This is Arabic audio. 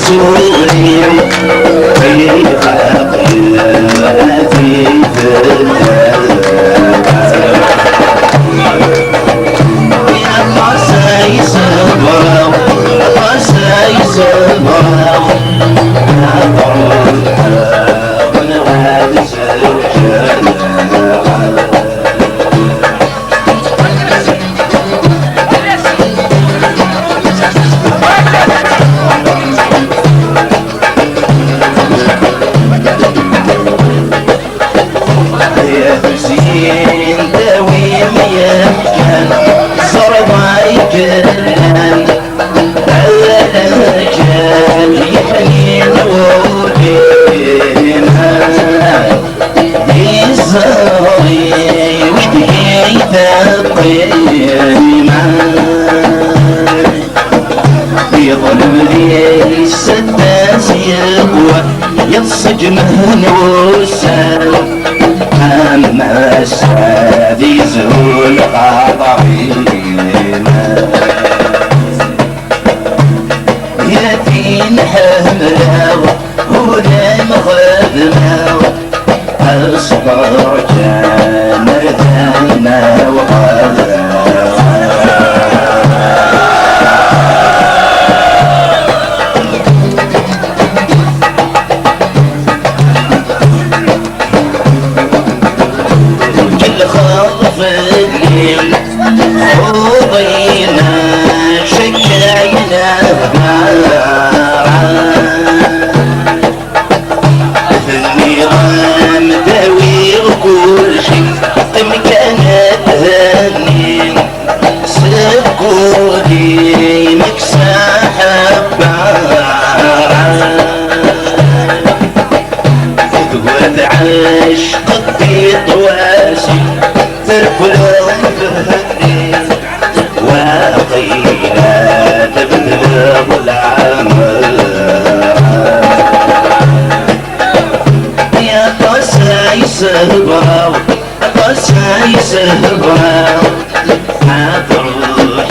صوري في خلقياتي يا قاسي صبرا قاسي صبرا السجن والسال أما السادس الغضبين يتين حمله ولا مخدمه الصبر كان ردانا وقدره خوضينا شكينا في النظام داوي وكل شي مكانت هني سبقولي مكساحة تقول عاش قضي طواسي تركلهم فهني وقينا تبدل العمل يا قساي سهبا قساي سهبا ما تروح